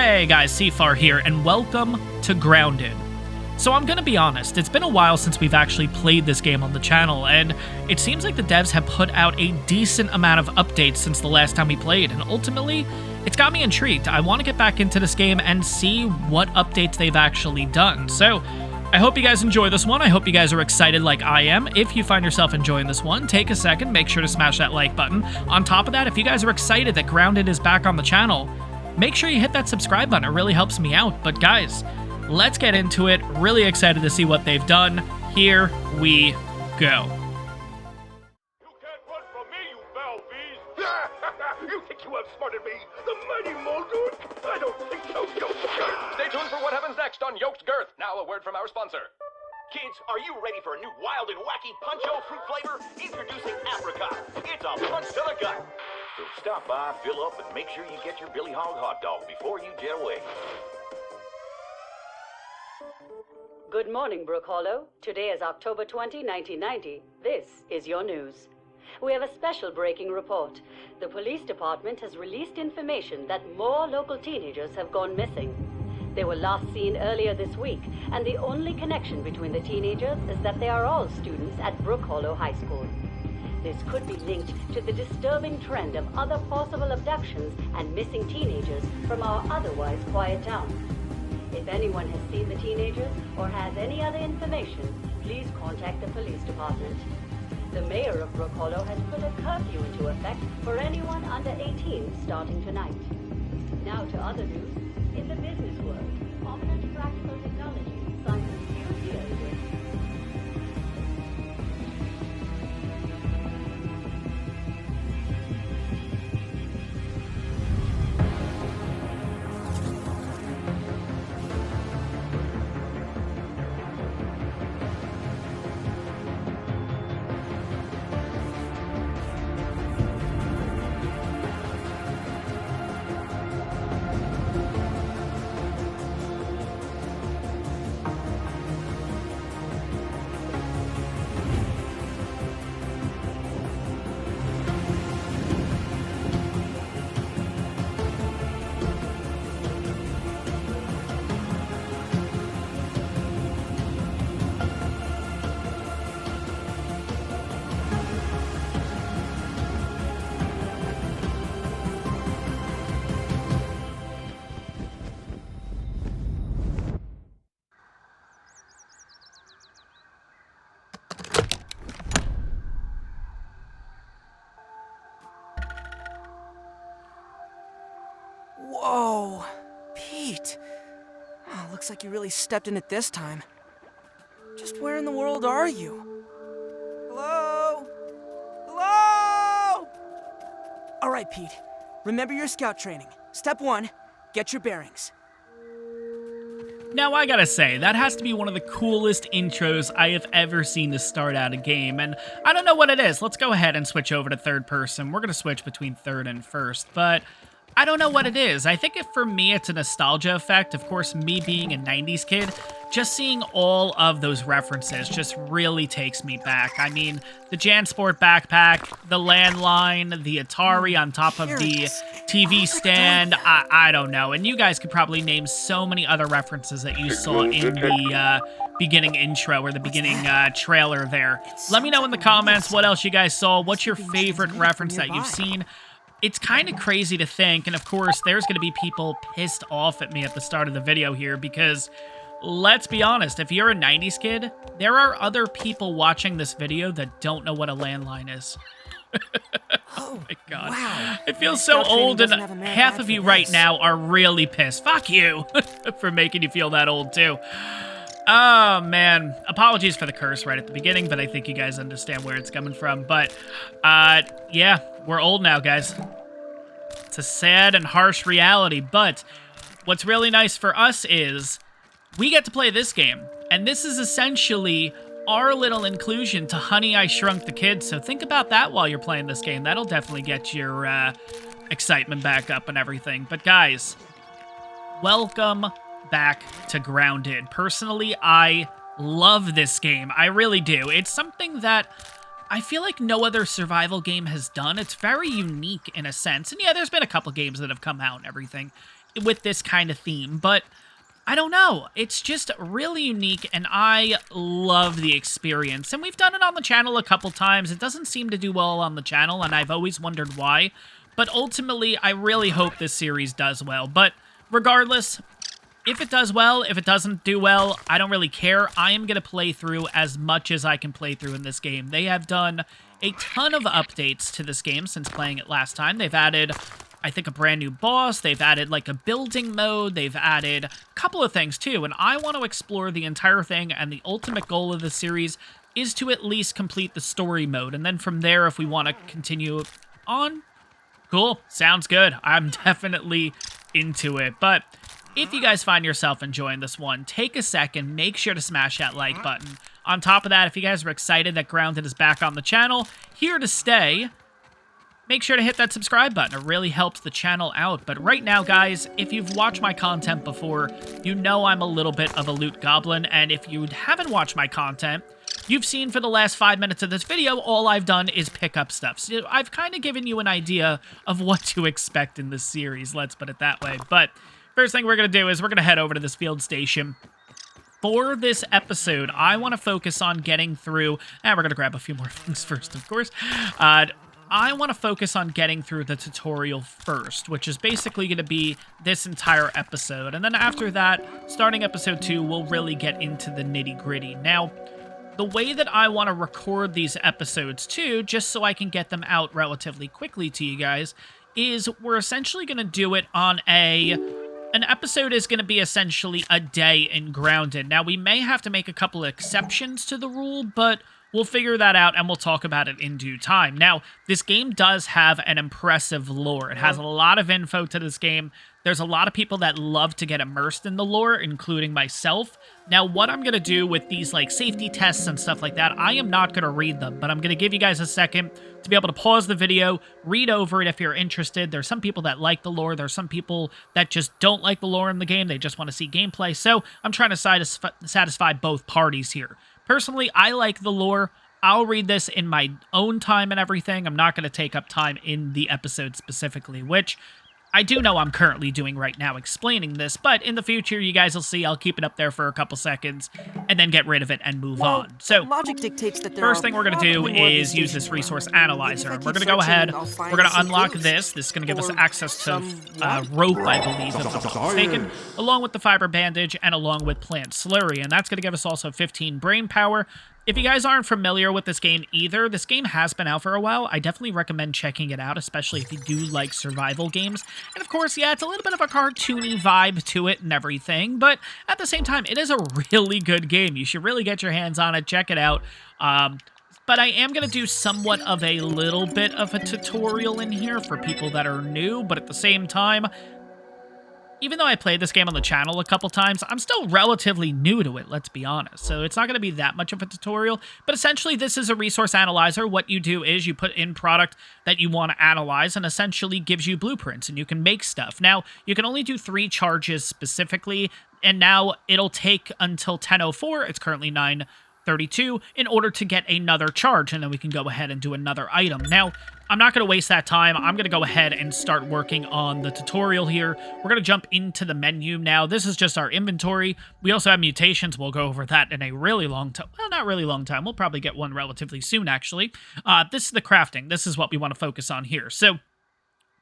Hey guys, CFAR here, and welcome to Grounded. So I'm gonna be honest, it's been a while since we've actually played this game on the channel, and it seems like the devs have put out a decent amount of updates since the last time we played, and ultimately, it's got me intrigued. I want to get back into this game and see what updates they've actually done. So, I hope you guys enjoy this one. I hope you guys are excited like I am. If you find yourself enjoying this one, take a second, make sure to smash that like button. On top of that, if you guys are excited that Grounded is back on the channel, make sure you hit that subscribe button. It really helps me out. But guys, let's get into it. Really excited to see what they've done. Here we go. You can't run from me, you foul beast! You think you outsmarted me, the mighty Muldoon? I don't think so, Yoked Girth. Stay tuned for what happens next on Yoked Girth. Now a word from our sponsor. Kids, are you ready for a new wild and wacky Punch-O fruit flavor? Introducing Apricot. It's a punch to the gut. So stop by, fill up, and make sure you get your Billy Hog hot dog before you jet away. Good morning, Brook Hollow. Today is October 20, 1990. This is your news. We have a special breaking report. The police department has released information that more local teenagers have gone missing. They were last seen earlier this week, and the only connection between the teenagers is that they are all students at Brook Hollow High School. This could be linked to the disturbing trend of other possible abductions and missing teenagers from our otherwise quiet town. If anyone has seen the teenagers or has any other information, please contact the police department. The mayor of Brook Hollow has put a curfew into effect for anyone under 18 starting tonight. Now to other news. In the business world, Ominous Practical Technology signs a new deal with Whoa, Pete. Oh, looks like you really stepped in it this time. Just where in the world are you? Hello? Hello? All right, Pete. Remember your scout training. Step 1, get your bearings. Now, I gotta say, that has to be one of the coolest intros I have ever seen to start out a game, and I don't know what it is. Let's go ahead and switch over to third person. We're gonna switch between third and first, but I don't know what it is. I think for me, it's a nostalgia effect. Of course, me being a 90s kid, just seeing all of those references just really takes me back. I mean, the JanSport backpack, the landline, the Atari on top of the TV stand, I don't know. And you guys could probably name so many other references that you saw in the beginning intro or the beginning trailer there. Let me know in the comments what else you guys saw. What's your favorite reference that you've seen? It's kind of crazy to think, and of course, there's going to be people pissed off at me at the start of the video here, because let's be honest, if you're a 90s kid, there are other people watching this video that don't know what a landline is. Oh my god. Wow. It feels so old, and half of you right now are really pissed. Fuck you for making you feel that old, too. Oh, man. Apologies for the curse right at the beginning, but I think you guys understand where it's coming from. But, yeah, we're old now, guys. It's a sad and harsh reality, but what's really nice for us is we get to play this game, and this is essentially our little inclusion to Honey, I Shrunk the Kids, so think about that while you're playing this game. That'll definitely get your excitement back up and everything. But, guys, welcome back to Grounded. Personally, I love this game. I really do. It's something that I feel like no other survival game has done. It's very unique in a sense. And yeah, there's been a couple games that have come out and everything with this kind of theme, but I don't know. It's just really unique, and I love the experience. And we've done it on the channel a couple times. It doesn't seem to do well on the channel, and I've always wondered why. But ultimately, I really hope this series does well. But regardless, if it does well, if it doesn't do well, I don't really care. I am going to play through as much as I can play through in this game. They have done a ton of updates to this game since playing it last time. They've added, I think, a brand new boss. They've added, like, a building mode. They've added a couple of things, too. And I want to explore the entire thing, and the ultimate goal of the series is to at least complete the story mode. And then from there, if we want to continue on, cool. Sounds good. I'm definitely into it. But if you guys find yourself enjoying this one, take a second, make sure to smash that like button. On top of that, if you guys are excited that Grounded is back on the channel, here to stay, make sure to hit that subscribe button. It really helps the channel out. But right now, guys, if you've watched my content before, you know I'm a little bit of a loot goblin. And if you haven't watched my content, you've seen for the last 5 minutes of this video, all I've done is pick up stuff. So I've kind of given you an idea of what to expect in this series, let's put it that way. But first thing we're going to do is we're going to head over to this field station. For this episode, I want to focus on getting through... we're going to grab a few more things first, of course. I want to focus on getting through the tutorial first, which is basically going to be this entire episode. And then after that, starting episode 2, we'll really get into the nitty-gritty. Now, the way that I want to record these episodes too, just so I can get them out relatively quickly to you guys, is we're essentially going to do it on an episode is going to be essentially a day in Grounded. Now, we may have to make a couple of exceptions to the rule, but we'll figure that out and we'll talk about it in due time. Now, this game does have an impressive lore. It has a lot of info to this game. There's a lot of people that love to get immersed in the lore, including myself. Now, what I'm going to do with these, like, safety tests and stuff like that, I am not going to read them, but I'm going to give you guys a second to be able to pause the video, read over it if you're interested. There's some people that like the lore. There's some people that just don't like the lore in the game. They just want to see gameplay. So I'm trying to satisfy both parties here. Personally, I like the lore. I'll read this in my own time and everything. I'm not going to take up time in the episode specifically, which I do know I'm currently doing right now explaining this, but in the future, you guys will see I'll keep it up there for a couple seconds and then get rid of it and move on. So, logic dictates that first thing we're going to do is use this resource analyzer. We're going to go ahead, we're going to unlock this. This is going to give us access to rope, I believe, if I'm not mistaken, along with the fiber bandage and along with plant slurry, and that's going to give us also 15 brain power. If you guys aren't familiar with this game either, this game has been out for a while. I definitely recommend checking it out, especially if you do like survival games. And of course, yeah, it's a little bit of a cartoony vibe to it and everything, but at the same time, it is a really good game. You should really get your hands on it, check it out. But I am going to do somewhat of a little bit of a tutorial in here for people that are new, but at the same time, even though I played this game on the channel a couple times, I'm still relatively new to it, let's be honest. So it's not going to be that much of a tutorial, but essentially this is a resource analyzer. What you do is you put in product that you want to analyze and essentially gives you blueprints and you can make stuff. Now, you can only do 3 charges specifically, and now it'll take until 10:04. It's currently 9:32 in order to get another charge, and then we can go ahead and do another item. Now, I'm not going to waste that time. I'm going to go ahead and start working on the tutorial here. We're going to jump into the menu now. This is just our inventory. We also have mutations. We'll go over that in a really long time. Well, not really long time. We'll probably get one relatively soon, actually. This is the crafting. This is what we want to focus on here. So,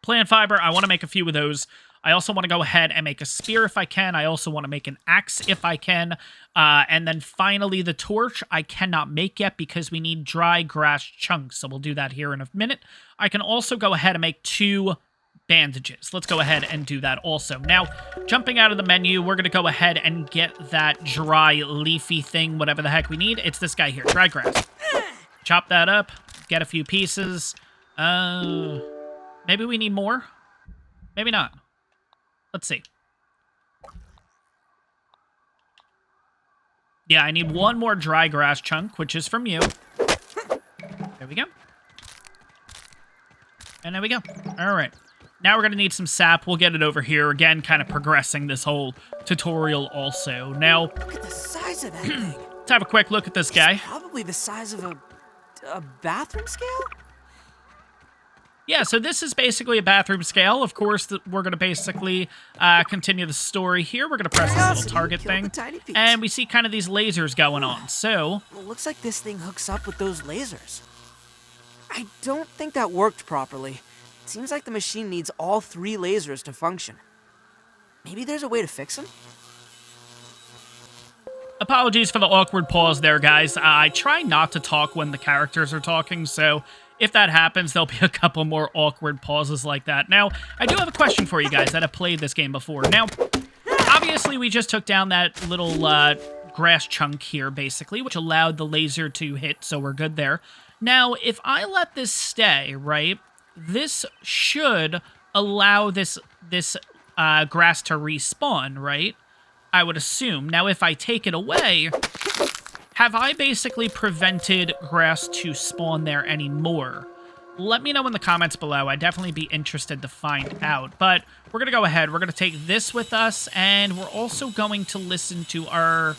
plant fiber, I want to make a few of those. I also want to go ahead and make a spear if I can. I also want to make an axe if I can. And then finally, the torch I cannot make yet because we need dry grass chunks. So we'll do that here in a minute. I can also go ahead and make 2 bandages. Let's go ahead and do that also. Now, jumping out of the menu, we're going to go ahead and get that dry leafy thing, whatever the heck we need. It's this guy here, dry grass. Chop that up, get a few pieces. Maybe we need more? Maybe not. Let's see. Yeah, I need 1 more dry grass chunk, which is from you. There we go. And there we go. All right. Now we're going to need some sap. We'll get it over here. Again, kind of progressing this whole tutorial also. Now, Look at the size of that thing. let's have a quick look at this guy. Probably the size of a bathroom scale? yeah, so this is basically a bathroom scale. Of course, we're going to basically continue the story here. We're going to press this little target thing, and we see kind of these lasers going on. So, Well, looks like this thing hooks up with those lasers. I don't think that worked properly. It seems like the machine needs all 3 lasers to function. Maybe there's a way to fix them? apologies for the awkward pause there, guys. I try not to talk when the characters are talking, so if that happens, there'll be a couple more awkward pauses like that. Now, I do have a question for you guys that have played this game before. Now, obviously, we just took down that little grass chunk here, basically, which allowed the laser to hit, so we're good there. Now, if I let this stay, right, this should allow this grass to respawn, right? I would assume. Now, if I take it away, have I basically prevented grass to spawn there anymore? Let me know in the comments below. I'd definitely be interested to find out. But we're going to go ahead. We're going to take this with us, and we're also going to listen to our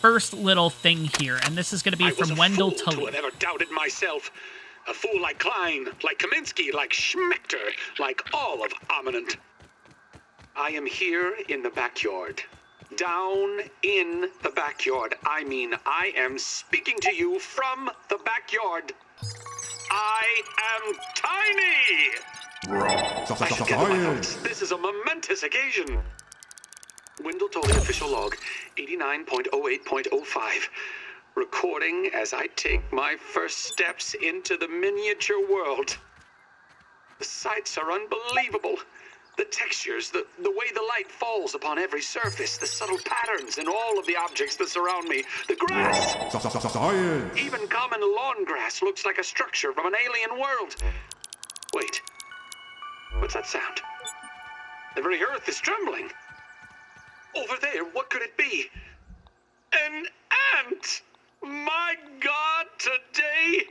first little thing here. And this is going to be from Wendell Tully. I was a fool to have ever doubted myself. A fool like Klein, like Kaminsky, like Schmechter, like all of Ominent. I am here in the backyard. Down in the backyard. I mean, I am speaking to you from the backyard. I am tiny! I should get to my notes. This is a momentous occasion. Wendell Tully official log, 89.08.05. Recording as I take my first steps into the miniature world. The sights are unbelievable. The textures, the way the light falls upon every surface, the subtle patterns in all of the objects that surround me, the grass. Even common lawn grass looks like a structure from an alien world. Wait, what's that sound? The very earth is trembling. Over there, what could it be? An ant! My God, today,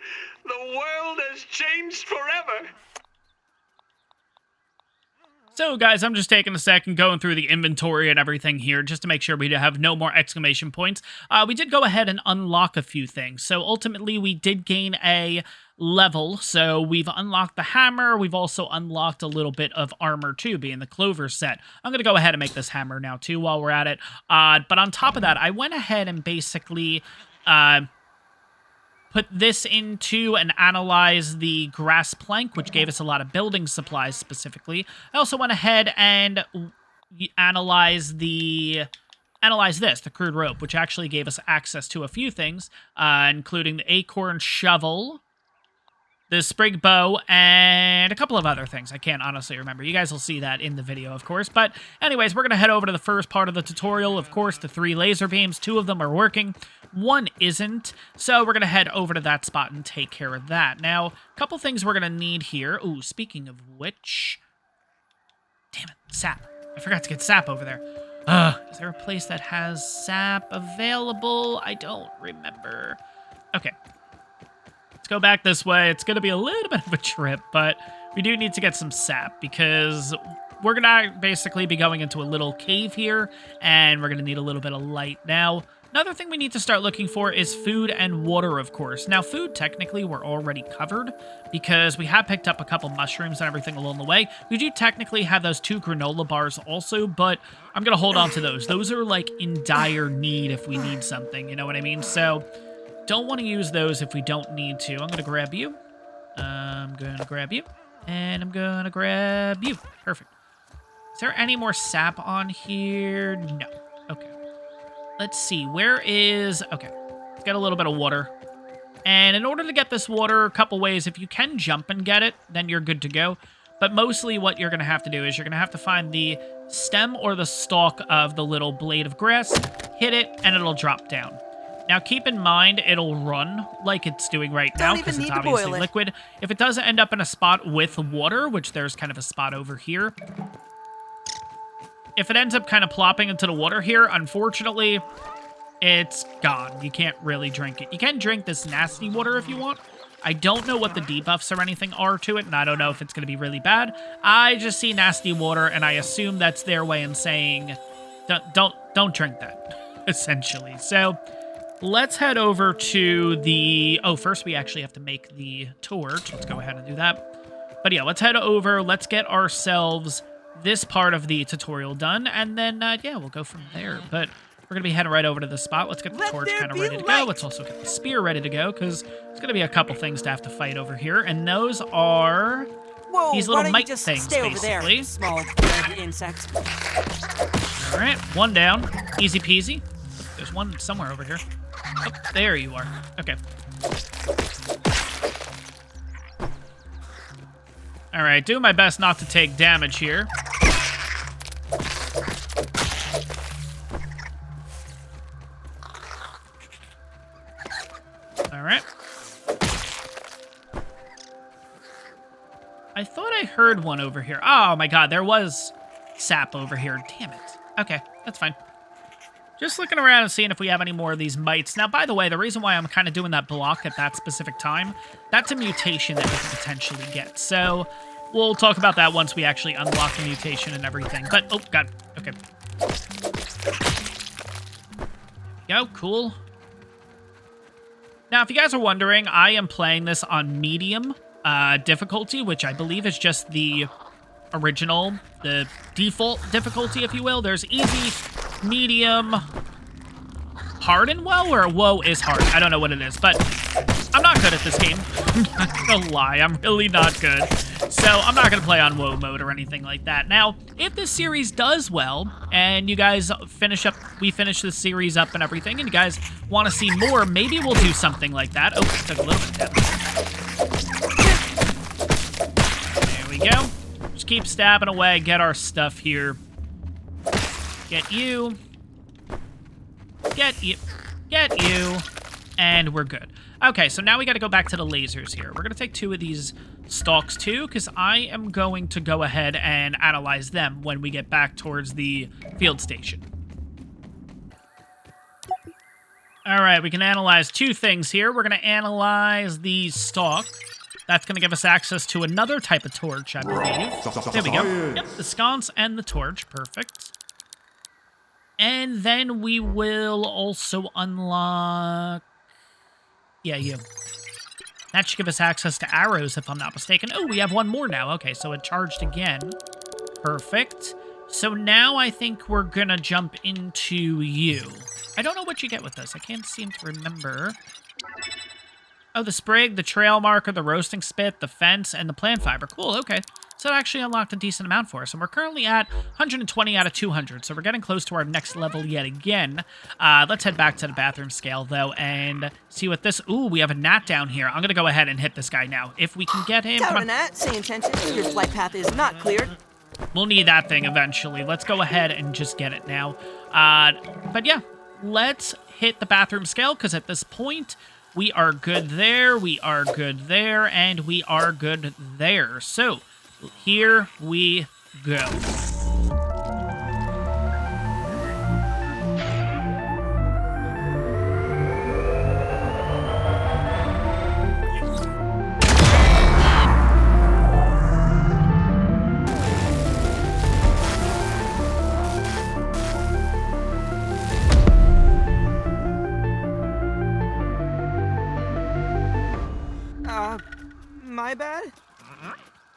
the world has changed forever. So, guys, I'm just taking a second, going through the inventory and everything here, just to make sure we have no more exclamation points. We did go ahead and unlock a few things. So, ultimately, we did gain a level. So, we've unlocked the hammer. We've also unlocked a little bit of armor, too, being the Clover set. I'm going to go ahead and make this hammer now, too, while we're at it. But on top of that, I went ahead and basically put this into and analyze the grass plank, which gave us a lot of building supplies specifically. I also went ahead and analyzed this, the crude rope, which actually gave us access to a few things, including the acorn shovel, the sprig bow, and a couple of other things. I can't honestly remember. You guys will see that in the video, of course. But anyways, we're going to head over to the first part of the tutorial. Of course, the 3 laser beams. 2 of them are working. 1 isn't. So we're going to head over to that spot and take care of that. Now, a couple things we're going to need here. Ooh, speaking of which... Damn it, sap. I forgot to get sap over there. Is there a place that has sap available? I don't remember. Okay. Let's go back this way. It's going to be a little bit of a trip, but we do need to get some sap because we're going to basically be going into a little cave here, and we're going to need a little bit of light. Now, another thing we need to start looking for is food and water, of course. Now, food, technically, we're already covered because we have picked up a couple mushrooms and everything along the way. We do technically have those 2 granola bars also, but I'm going to hold on to those. Those are, like, in dire need if we need something, you know what I mean? So... don't want to use those if we don't need to. I'm going to grab you. I'm going to grab you. And I'm going to grab you. Perfect. Is there any more sap on here? No. Okay. Let's see. Where is... okay. Let's get a little bit of water. And in order to get this water, a couple ways. If you can jump and get it, then you're good to go. But mostly what you're going to have to do is you're going to have to find the stem or the stalk of the little blade of grass, hit it, and it'll drop down. Now, keep in mind, it'll run like it's doing right now because it's obviously liquid. If it does end up in a spot with water, which there's kind of a spot over here, if it ends up kind of plopping into the water here, unfortunately, it's gone. You can't really drink it. You can drink this nasty water if you want. I don't know what the debuffs or anything are to it, and I don't know if it's going to be really bad. I just see nasty water, and I assume that's their way in saying, don't drink that, essentially. So... let's head over to the... oh, first we actually have to make the torch. Let's go ahead and do that. But yeah, let's head over. Let's get ourselves this part of the tutorial done, and then, yeah, we'll go from there. But we're going to be heading right over to the spot. Let's get the torch kind of ready to go. Let's also get the spear ready to go, because there's going to be a couple things to have to fight over here, and those are Whoa, these why little don't you mite just things, stay over basically. there, small red insect. All right, one down. Easy peasy. There's one somewhere over here. Oh, there you are. Okay. All right, doing my best not to take damage here. All right. I thought I heard one over here. Oh my god, there was sap over here. Damn it. Okay, that's fine. Just looking around and seeing if we have any more of these mites. Now, by the way, the reason why I'm kind of doing that block at that specific time, that's a mutation that we can potentially get. So we'll talk about that once we actually unlock the mutation and everything. But, oh, God. Okay. Go, cool. Now, if you guys are wondering, I am playing this on medium difficulty, which I believe is just the original, the default difficulty, if you will. There's easy, medium, hard, and woe, or woe is hard. I don't know what it is, but I'm not good at this game. I'm not gonna lie, I'm really not good. So I'm not gonna play on woe mode or anything like that. Now, if this series does well, and you guys we finish this series up and everything, and you guys want to see more, maybe we'll do something like that. Oh, took a little bit of damage. There we go. Just keep stabbing away, get our stuff here. Get you. Get you. Get you. And we're good. Okay, so now we got to go back to the lasers here. We're going to take 2 of these stalks too, because I am going to go ahead and analyze them when we get back towards the field station. All right, we can analyze 2 things here. We're going to analyze the stalk. That's going to give us access to another type of torch, I believe. There we go. Yep, the sconce and the torch. Perfect. And then we will also unlock... Yeah, you. That should give us access to arrows, if I'm not mistaken. Oh, we have one more now. Okay, so it charged again. Perfect. So now I think we're going to jump into you. I don't know what you get with this. I can't seem to remember. Oh, the sprig, the trail marker, the roasting spit, the fence, and the plant fiber. Cool, okay. So it actually unlocked a decent amount for us. And we're currently at 120 out of 200, so we're getting close to our next level yet again. Let's head back to the bathroom scale, though, and see what this... Ooh, we have a gnat down here. I'm going to go ahead and hit this guy now. If we can get him... Down a gnat, same intention. Your flight path is not cleared. We'll need that thing eventually. Let's go ahead and just get it now. But yeah, let's hit the bathroom scale, because at this point... We are good there, we are good there, and we are good there. So, here we go. My bad?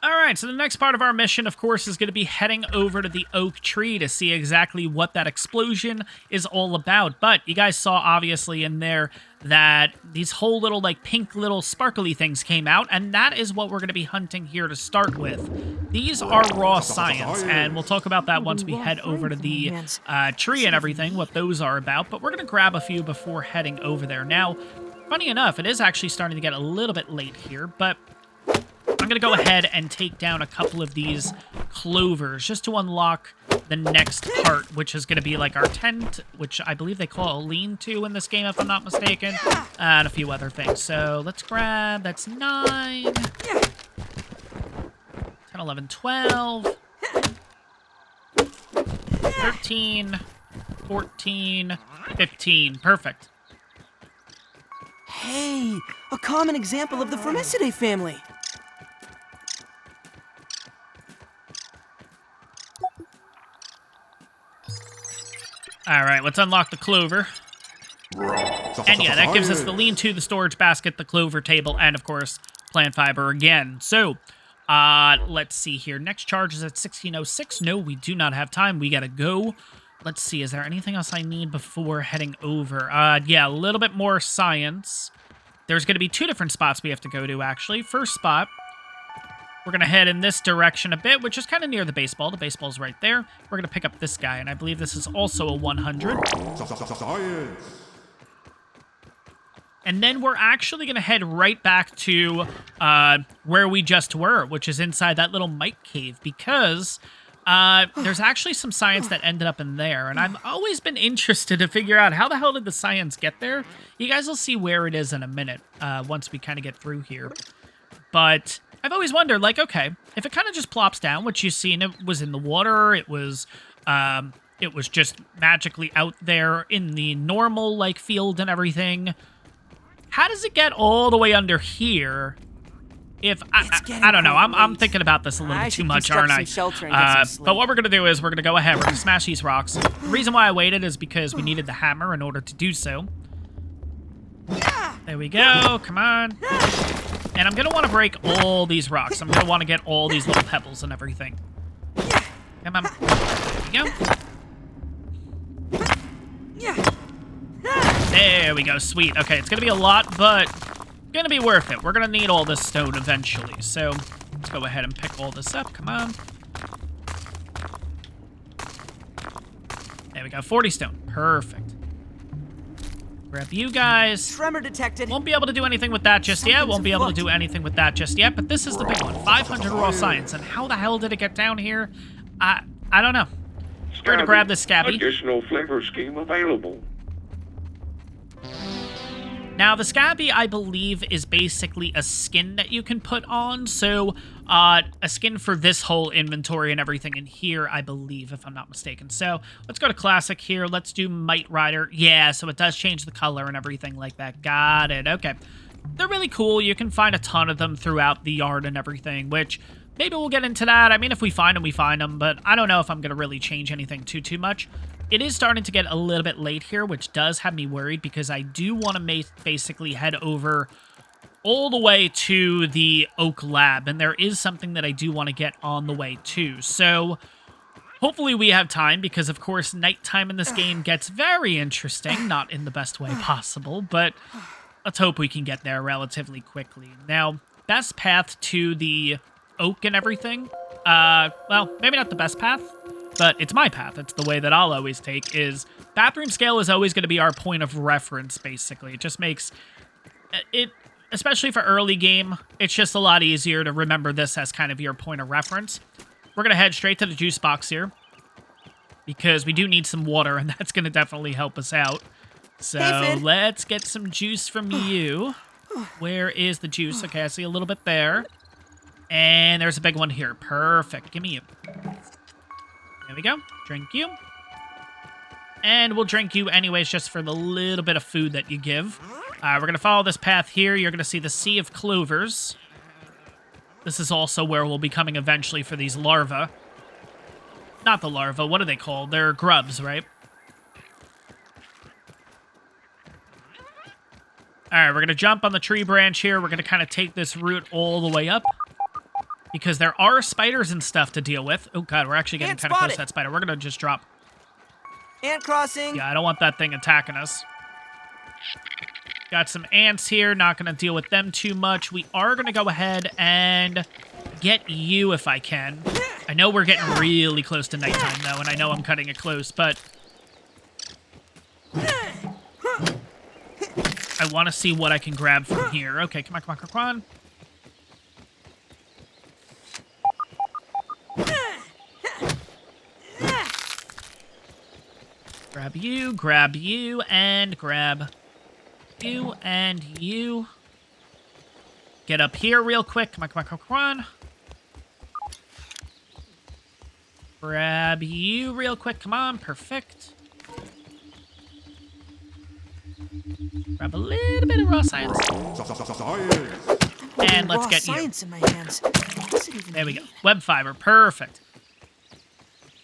All right, so the next part of our mission, of course, is going to be heading over to the oak tree to see exactly what that explosion is all about. But you guys saw, obviously, in there that these whole little, like, pink little sparkly things came out, and that is what we're going to be hunting here to start with. These are raw science, and we'll talk about that once we head over to the tree and everything, what those are about. But we're going to grab a few before heading over there. Now, funny enough, it is actually starting to get a little bit late here, but... I'm going to go ahead and take down a couple of these clovers just to unlock the next part, which is going to be like our tent, which I believe they call a lean-to in this game, if I'm not mistaken, and a few other things. So let's grab, that's 9, 10, 11, 12, 13, 14, 15. Perfect. Hey, a common example of the Formicidae family. All right, let's unlock the clover. And yeah, that gives us the lean-to, the storage basket, the clover table, and of course, plant fiber again. So, Let's see here. Next charge is at 16:06. No, we do not have time. We gotta go. Let's see. Is there anything else I need before heading over? Yeah, a little bit more science. There's gonna be 2 different spots we have to go to, actually. First spot, we're gonna head in this direction a bit, which is kind of near the baseball. The baseball's right there. We're gonna pick up this guy, and I believe this is also a 100. And then we're actually going to head right back to where we just were, which is inside that little Mike cave, because there's actually some science that ended up in there. And I've always been interested to figure out how the hell did the science get there. You guys will see where it is in a minute once we kind of get through here. But I've always wondered, like, okay, if it kind of just plops down, which you've seen, it was in the water, it was just magically out there in the normal, like, field and everything. How does it get all the way under here? If I don't know, I'm thinking about this a little bit too much, aren't I? But what we're gonna do is we're gonna go ahead. We're gonna smash these rocks. The reason why I waited is because we needed the hammer in order to do so. There we go. Come on. And I'm gonna want to break all these rocks. I'm gonna want to get all these little pebbles and everything. Come on. There we go. There we go, sweet. Okay, it's gonna be a lot, but gonna be worth it. We're gonna need all this stone eventually, so let's go ahead and pick all this up. Come on. There we go, 40 stone. Perfect. Grab you guys. Tremor detected. Won't be able to do anything with that just yet. Won't be able to do anything with that just yet, but this is the big one. 500 raw science, and how the hell did it get down here? I don't know. We're gonna grab this Scabby. Additional flavor scheme available. Now, the Scabby, I believe, is basically a skin that you can put on. So, a skin for this whole inventory and everything in here, I believe, if I'm not mistaken. So, let's go to Classic here. Let's do Might Rider. Yeah, so it does change the color and everything like that. Got it. Okay. They're really cool. You can find a ton of them throughout the yard and everything, which maybe we'll get into that. I mean, if we find them, we find them. But I don't know if I'm going to really change anything too much. It is starting to get a little bit late here, which does have me worried because I do want to basically head over all the way to the Oak Lab, and there is something that I do want to get on the way too. So hopefully we have time because, of course, nighttime in this game gets very interesting, not in the best way possible, but let's hope we can get there relatively quickly. Now, best path to the Oak and everything, well, maybe not the best path, but it's my path. It's the way that I'll always take is bathroom scale is always going to be our point of reference, basically. It just makes it, especially for early game, it's just a lot easier to remember this as kind of your point of reference. We're going to head straight to the juice box here because we do need some water, and that's going to definitely help us out. So let's get some juice from you. Where is the juice? Okay, I see a little bit there. And there's a big one here. Perfect. Give me you. There we go. Drink you. And we'll drink you anyways just for the little bit of food that you give. We're going to follow this path here. You're going to see the Sea of Clovers. This is also where we'll be coming eventually for these larvae. Not the larvae. What are they called? They're grubs, right? Alright, we're going to jump on the tree branch here. We're going to kind of take this route all the way up. Because there are spiders and stuff to deal with. Oh, God, we're actually getting kind of close to that spider. We're going to just drop. Ant crossing. Yeah, I don't want that thing attacking us. Got some ants here. Not going to deal with them too much. We are going to go ahead and get you if I can. I know we're getting really close to nighttime, though, and I know I'm cutting it close, but I want to see what I can grab from here. Okay, come on, come on, come on. Grab you, and grab you, and you. Get up here real quick. Come on, come on, come on. Grab you real quick. Come on, perfect. Grab a little bit of raw science. And let's get you. Science in my hands. There we go. Web fiber, perfect.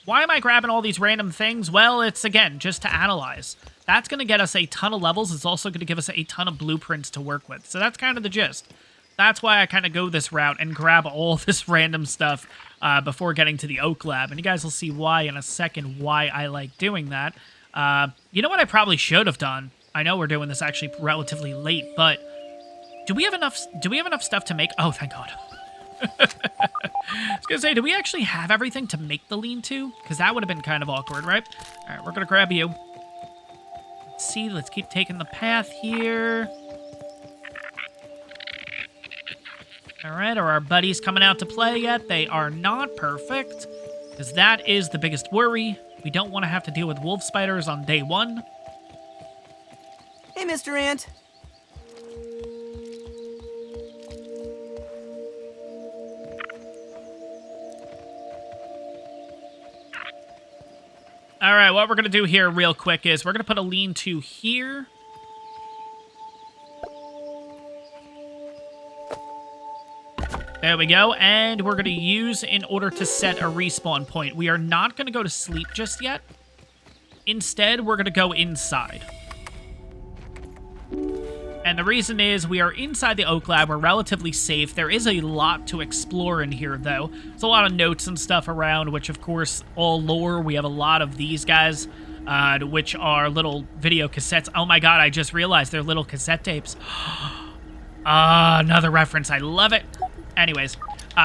Why am I grabbing all these random things? Well, it's, again, just to analyze. That's going to get us a ton of levels. It's also going to give us a ton of blueprints to work with. So that's kind of the gist. That's why I kind of go this route and grab all this random stuff before getting to the Oak Lab. And you guys will see why in a second, why I like doing that. You know what I probably should have done? I know we're doing this actually relatively late, but do we have enough stuff to make? Oh, thank God. I was gonna say, do we actually have everything to make the lean-to? Because that would have been kind of awkward, right? All right, we're gonna grab you. Let's see, let's keep taking the path here. All right, are our buddies coming out to play yet? They are not. Perfect. Because that is the biggest worry. We don't want to have to deal with wolf spiders on day one. Hey, Mr. Ant. All right, what we're going to do here real quick is we're going to put a lean-to here. There we go, and we're going to use in order to set a respawn point. We are not going to go to sleep just yet. Instead, we're going to go inside. And the reason is we are inside the Oak Lab. We're relatively safe. There is a lot to explore in here, though. There's a lot of notes and stuff around, which, of course, all lore. We have a lot of these guys, which are little video cassettes. Oh, my God, I just realized they're little cassette tapes. Another reference. I love it. Anyways,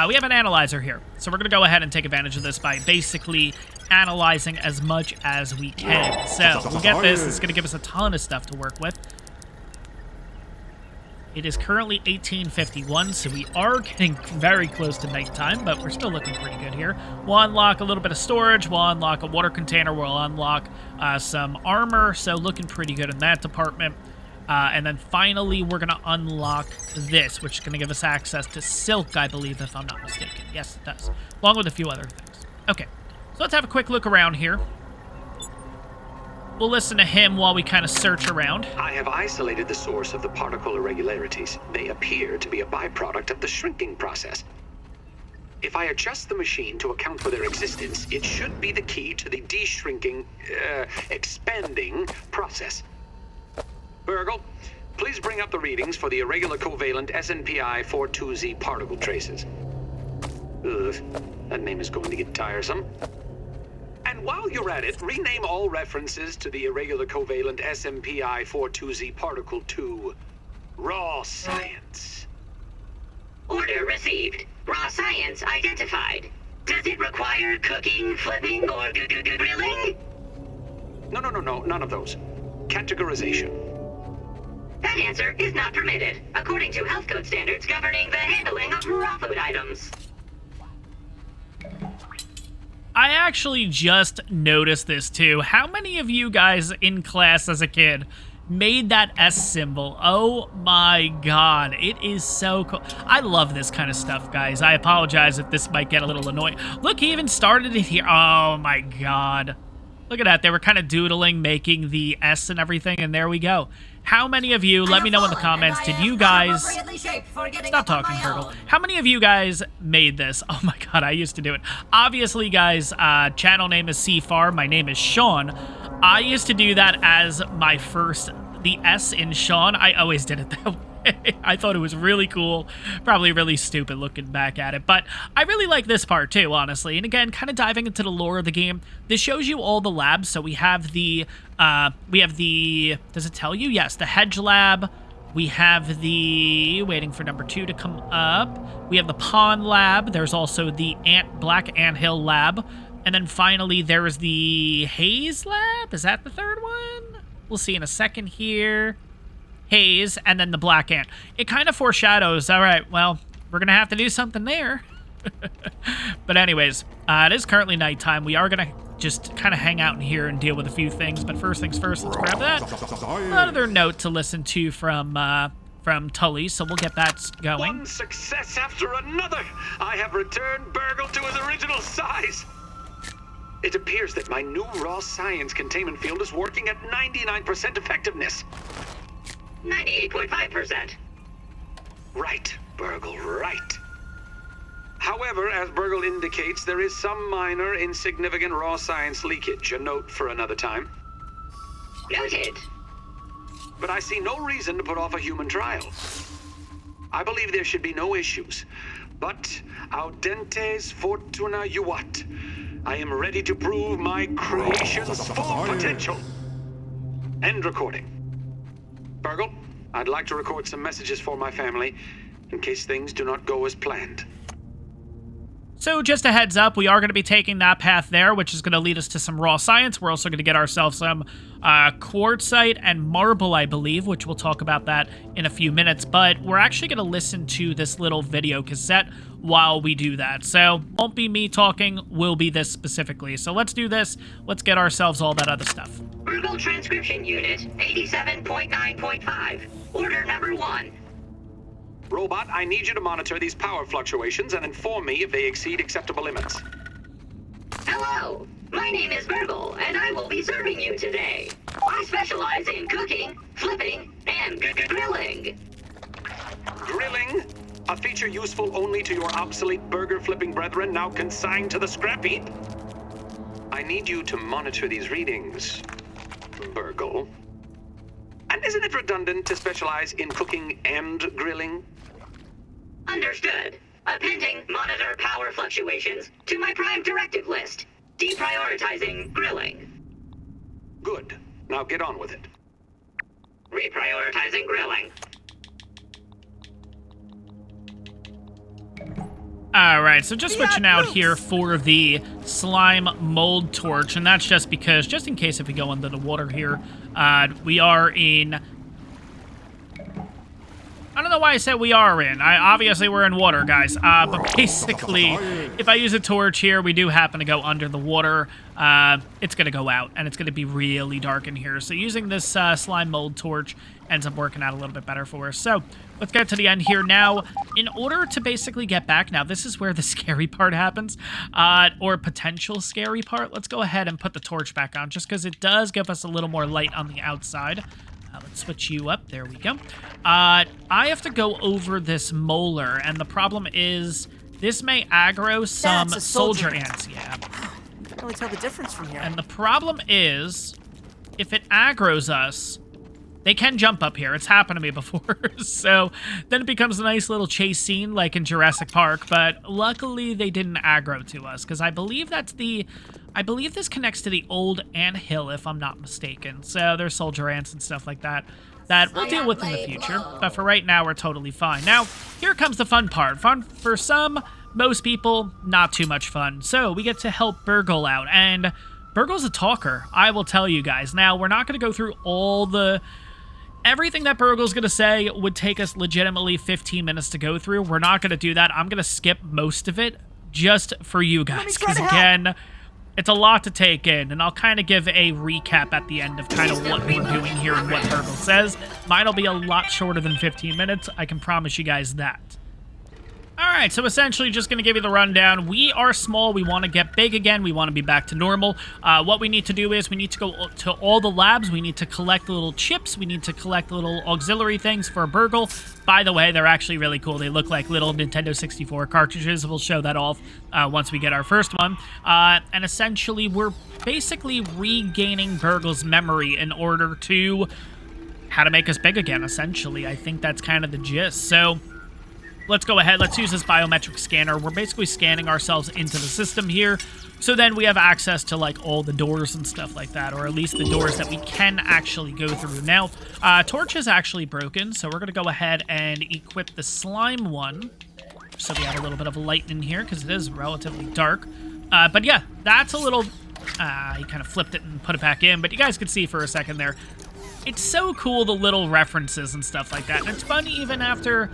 we have an analyzer here. So we're going to go ahead and take advantage of this by basically analyzing as much as we can. So we'll get this. It's going to give us a ton of stuff to work with. It is currently 1851, so we are getting very close to nighttime, but we're still looking pretty good here. We'll unlock a little bit of storage. We'll unlock a water container. We'll unlock some armor, so looking pretty good in that department. And then finally, we're going to unlock this, which is going to give us access to silk, I believe, if I'm not mistaken. Yes, it does, along with a few other things. Okay, so let's have a quick look around here. We'll listen to him while we kind of search around. I have isolated the source of the particle irregularities. They appear to be a byproduct of the shrinking process. If I adjust the machine to account for their existence, it should be the key to the expanding process. Burgle, please bring up the readings for the irregular covalent SNPI 42Z particle traces. Ugh, that name is going to get tiresome. And while you're at it, rename all references to the irregular covalent SMPI 42Z particle to raw science. Order received. Raw science identified. Does it require cooking, flipping, or grilling? No, none of those. Categorization. That answer is not permitted, according to health code standards governing the handling of raw food items. I actually just noticed this too. How many of you guys in class as a kid made that S symbol? Oh my God, it is so cool. I love this kind of stuff, guys. I apologize if this might get a little annoying. Look, he even started it here. Oh my God. Look at that. They were kind of doodling, making the S and everything, and there we go. How many of you, let me know in the comments, did you guys... Stop talking, Burgle. How many of you guys made this? Oh my God, I used to do it. Obviously, guys, channel name is CFAR. My name is Sean. I used to do that as my first, the S in Sean. I always did it that way. I thought it was really cool. Probably really stupid looking back at it. But I really like this part too, honestly. And again, kind of diving into the lore of the game. This shows you all the labs. So we have the, does it tell you? Yes, the Hedge Lab. We have the, waiting for number 2 to come up. We have the Pond Lab. There's also the Black Anthill Lab. And then finally, there is the Haze Lab. Is that the third one? We'll see in a second here. Haze, and then the Black Ant. It kind of foreshadows, all right, well, we're going to have to do something there. But anyways, it is currently nighttime. We are going to just kind of hang out in here and deal with a few things. But first things first, let's grab that. Another note to listen to from Tully, so we'll get that going. One success after another. I have returned Burgle to his original size. It appears that my new raw science containment field is working at 99% effectiveness. 98.5%. Right, Burgle, right. However, as Burgle indicates, there is some minor, insignificant raw science leakage. A note for another time. Noted. But I see no reason to put off a human trial. I believe there should be no issues. But audentes fortuna juvat. I am ready to prove my creation's full potential. End recording. Burgle, I'd like to record some messages for my family in case things do not go as planned. So just a heads up, we are going to be taking that path there, which is going to lead us to some raw science. We're also going to get ourselves some quartzite and marble, I believe, which we'll talk about that in a few minutes. But we're actually going to listen to this little video cassette while we do that. So won't be me talking, will be this specifically. So let's do this. Let's get ourselves all that other stuff. Burgle Transcription Unit 87.9.5. Order number 1. Robot, I need you to monitor these power fluctuations and inform me if they exceed acceptable limits. Hello, my name is Burgle, and I will be serving you today. I specialize in cooking, flipping, and grilling. Grilling? A feature useful only to your obsolete burger-flipping brethren now consigned to the scrap heap? I need you to monitor these readings, Burgle. And isn't it redundant to specialize in cooking and grilling? Understood. Appending monitor power fluctuations to my prime directive list. Deprioritizing grilling. Good. Now get on with it. Reprioritizing grilling. Alright, so just switching out here for the slime mold torch, and that's just because, just in case if we go under the water here, we are in... I don't know why I said we are in. Obviously, we're in water, guys. But basically, if I use a torch here, we do happen to go under the water. It's going to go out, and it's going to be really dark in here. So using this slime mold torch ends up working out a little bit better for us. So let's get to the end here now. In order to basically get back, now this is where the scary part happens, or potential scary part. Let's go ahead and put the torch back on, just because it does give us a little more light on the outside. Let's switch you up. There we go. I have to go over this molar, and the problem is this may aggro some That's a soldier soldier. ants. Yeah. You can't really tell the difference from here. And the problem is, if it aggroes us, they can jump up here. It's happened to me before. So then it becomes a nice little chase scene like in Jurassic Park. But luckily they didn't aggro to us, because I believe that's the... I believe this connects to the old ant hill, if I'm not mistaken. So there's soldier ants and stuff like that that we'll deal with in the future. But for right now, we're totally fine. Now, here comes the fun part. Fun for some, most people, not too much fun. So we get to help Burgle out. And Burgle's a talker, I will tell you guys. Now, we're not going to go through all the... Everything that Burgle's going to say would take us legitimately 15 minutes to go through. We're not going to do that. I'm going to skip most of it just for you guys. Because again, it's a lot to take in. And I'll kind of give a recap at the end of kind of what we're doing here and what Burgle says. Mine will be a lot shorter than 15 minutes. I can promise you guys that. Alright, so essentially just going to give you the rundown. We are small. We want to get big again. We want to be back to normal. What we need to do is we need to go to all the labs. We need to collect little chips. We need to collect little auxiliary things for Burgle. By the way, they're actually really cool. They look like little Nintendo 64 cartridges. We'll show that off once we get our first one. And essentially, we're basically regaining Burgle's memory in order to... how to make us big again, essentially. I think that's kind of the gist. So... let's go ahead. Let's use this biometric scanner. We're basically scanning ourselves into the system here. So then we have access to, like, all the doors and stuff like that, or at least the doors that we can actually go through. Now, torch is actually broken, so we're going to go ahead and equip the slime one. So we have a little bit of light in here, because it is relatively dark. But yeah, that's a little... he kind of flipped it and put it back in, but you guys can see for a second there. It's so cool, the little references and stuff like that. And it's fun even after...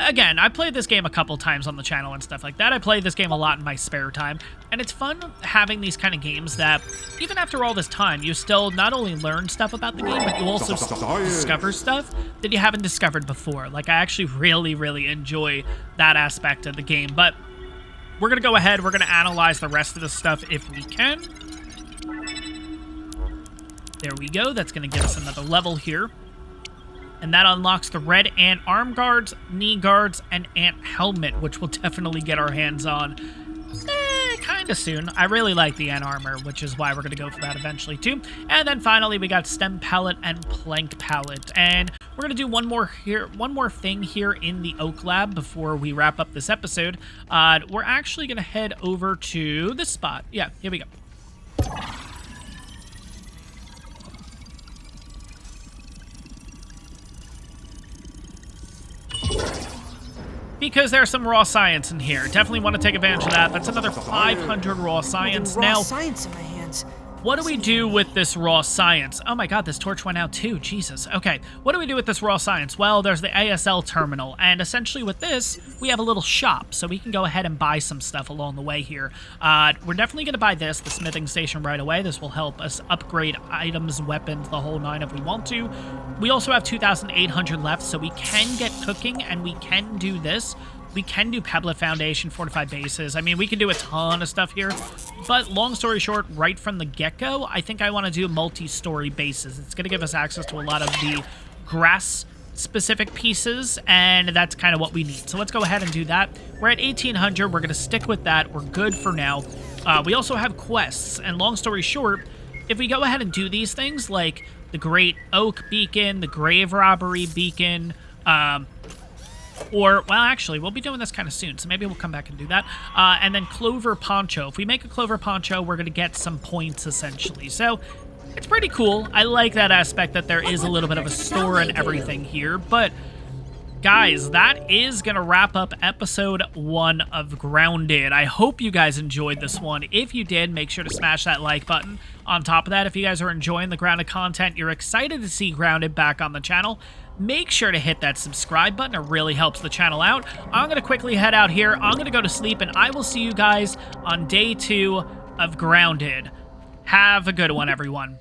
again, I played this game a couple times on the channel and stuff like that. I play this game a lot in my spare time, and it's fun having these kind of games that, even after all this time, you still not only learn stuff about the game, but you also discover stuff that you haven't discovered before. Like, I actually really, really enjoy that aspect of the game, but we're going to go ahead, we're going to analyze the rest of the stuff if we can. There we go, that's going to give us another level here. And that unlocks the red ant arm guards, knee guards, and ant helmet, which we'll definitely get our hands on. kind of soon. I really like the N armor, which is why we're going to go for that eventually too. And then finally, we got stem pallet and plank pallet. And we're going to do one more thing here in the Oak Lab before we wrap up this episode. We're actually going to head over to this spot. Yeah, here we go. Because there's some raw science in here. Definitely want to take advantage of that. That's another 500 raw science. Raw science in my hands. What do we do with this raw science? Oh my god, this torch went out too. Jesus. Okay, what do we do with this raw science? Well, there's the ASL terminal, and essentially with this, we have a little shop, so we can go ahead and buy some stuff along the way here. We're definitely going to buy this, the smithing station, right away. This will help us upgrade items, weapons, the whole nine if we want to. We also have 2,800 left, so we can get cooking, and we can do this. We can do Pebblet Foundation, fortified bases. I mean, we can do a ton of stuff here. But long story short, right from the get-go, I think I want to do multi-story bases. It's going to give us access to a lot of the grass-specific pieces, and that's kind of what we need. So let's go ahead and do that. We're at 1,800. We're going to stick with that. We're good for now. We also have quests, and long story short, if we go ahead and do these things, like the Great Oak Beacon, the Grave Robbery Beacon, well, actually, we'll be doing this kind of soon, so maybe we'll come back and do that. And then Clover Poncho. If we make a Clover Poncho, we're going to get some points, essentially. So, it's pretty cool. I like that aspect that there is a little bit of a store and everything here. But, guys, that is going to wrap up episode 1 of Grounded. I hope you guys enjoyed this one. If you did, make sure to smash that like button. On top of that, if you guys are enjoying the Grounded content, you're excited to see Grounded back on the channel, make sure to hit that subscribe button. It really helps the channel out. I'm going to quickly head out here. I'm going to go to sleep, and I will see you guys on day 2 of Grounded. Have a good one, everyone.